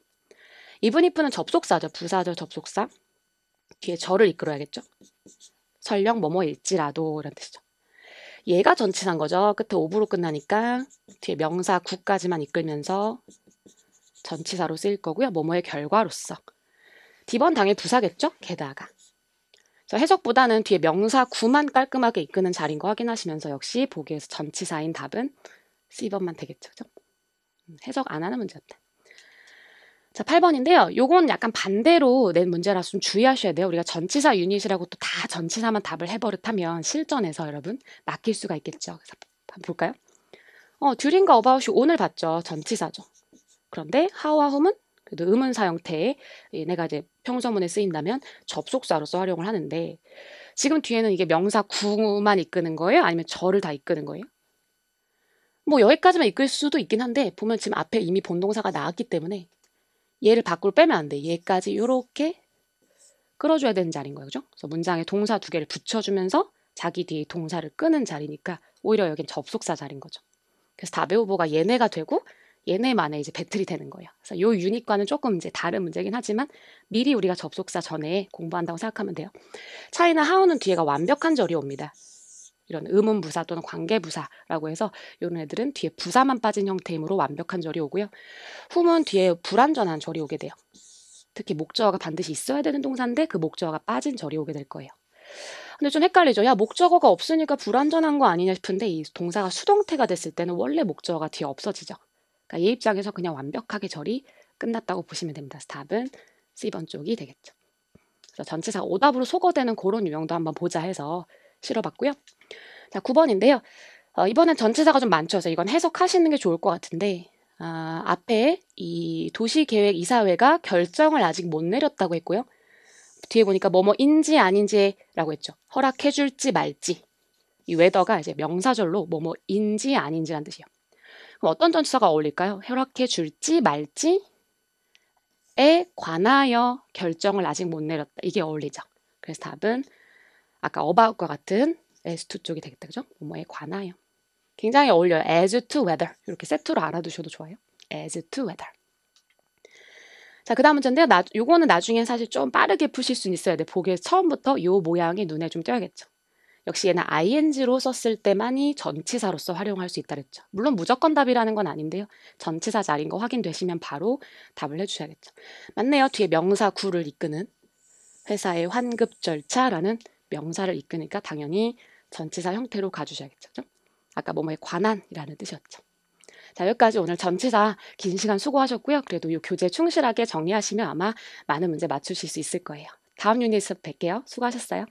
even if는 접속사죠. 부사죠. 접속사. 뒤에 절을 이끌어야겠죠. 설령 뭐뭐일지라도 이란 뜻이죠. 얘가 전치사인 거죠. 끝에 of로 끝나니까 뒤에 명사 구까지만 이끌면서 전치사로 쓰일 거고요. 뭐뭐의 결과로서. D번 당연히 부사겠죠. 게다가. 그래서 해석보다는 뒤에 명사 구만 깔끔하게 이끄는 자리인 거 확인하시면서 역시 보기에서 전치사인 답은 C번만 되겠죠. 그죠? 해석 안 하는 문제였다. 자, 8번인데요. 요건 약간 반대로 낸 문제라서 좀 주의하셔야 돼요. 우리가 전치사 유닛이라고 또 다 전치사만 답을 해버릇하면 실전에서 여러분 맡길 수가 있겠죠. 그래서 한번 볼까요? during과 about이 오늘 봤죠. 전치사죠. 그런데 how와 whom은 그래도 의문사 형태의 얘네가 이제 평서문에 쓰인다면 접속사로서 활용을 하는데 지금 뒤에는 이게 명사 구만 이끄는 거예요? 아니면 절을 다 이끄는 거예요? 뭐 여기까지만 이끌 수도 있긴 한데 보면 지금 앞에 이미 본동사가 나왔기 때문에 얘를 밖으로 빼면 안 돼. 얘까지 이렇게 끌어줘야 되는 자리인 거예요. 그죠? 그래서 문장에 동사 두 개를 붙여주면서 자기 뒤에 동사를 끄는 자리니까 오히려 여긴 접속사 자리인 거죠. 그래서 답의 후보가 얘네가 되고 얘네만의 이제 배틀이 되는 거예요. 그래서 요 유닛과는 조금 이제 다른 문제긴 하지만 미리 우리가 접속사 전에 공부한다고 생각하면 돼요. 차이나 how는 뒤에가 완벽한 절이 옵니다. 이런 의문부사 또는 관계부사라고 해서 이런 애들은 뒤에 부사만 빠진 형태이므로 완벽한 절이 오고요. whom은 뒤에 불완전한 절이 오게 돼요. 특히 목적어가 반드시 있어야 되는 동사인데 그 목적어가 빠진 절이 오게 될 거예요. 근데 좀 헷갈리죠. 야, 목적어가 없으니까 불완전한 거 아니냐 싶은데 이 동사가 수동태가 됐을 때는 원래 목적어가 뒤에 없어지죠. 그러니까 얘 입장에서 그냥 완벽하게 절이 끝났다고 보시면 됩니다. 그래서 답은 C번 쪽이 되겠죠. 그래서 전치사 오답으로 소거되는 그런 유형도 한번 보자 해서 실어봤고요. 자, 9번인데요. 이번엔 전치사가 좀 많죠. 그래서 이건 해석하시는 게 좋을 것 같은데 앞에 이 도시계획 이사회가 결정을 아직 못 내렸다고 했고요. 뒤에 보니까 뭐뭐인지 아닌지라고 했죠. 허락해 줄지 말지. 이 웨더가 이제 명사절로 뭐뭐인지 아닌지라는 뜻이에요. 그럼 어떤 전치사가 어울릴까요? 허락해 줄지 말지에 관하여 결정을 아직 못 내렸다. 이게 어울리죠. 그래서 답은 아까 about과 같은 as to 쪽이 되겠다. 그죠? 뭐뭐에 관하여. 굉장히 어울려요. as to whether. 이렇게 세트로 알아두셔도 좋아요. as to whether. 자, 그 다음 문제인데요. 요거는 나중에 사실 좀 빠르게 푸실 수는 있어야 돼. 보기에서 처음부터 요 모양이 눈에 좀 띄어야겠죠. 역시 얘는 ing로 썼을 때만이 전치사로서 활용할 수 있다 그랬죠. 물론 무조건 답이라는 건 아닌데요. 전치사 자리인 거 확인되시면 바로 답을 해주셔야겠죠. 맞네요. 뒤에 명사 구를 이끄는 회사의 환급 절차라는 명사를 이끄니까 당연히 전치사 형태로 가주셔야겠죠. 그죠? 아까 뭐뭐에 관한이라는 뜻이었죠. 자, 여기까지 오늘 전치사 긴 시간 수고하셨고요. 그래도 이 교재 충실하게 정리하시면 아마 많은 문제 맞추실 수 있을 거예요. 다음 유닛에서 뵐게요. 수고하셨어요.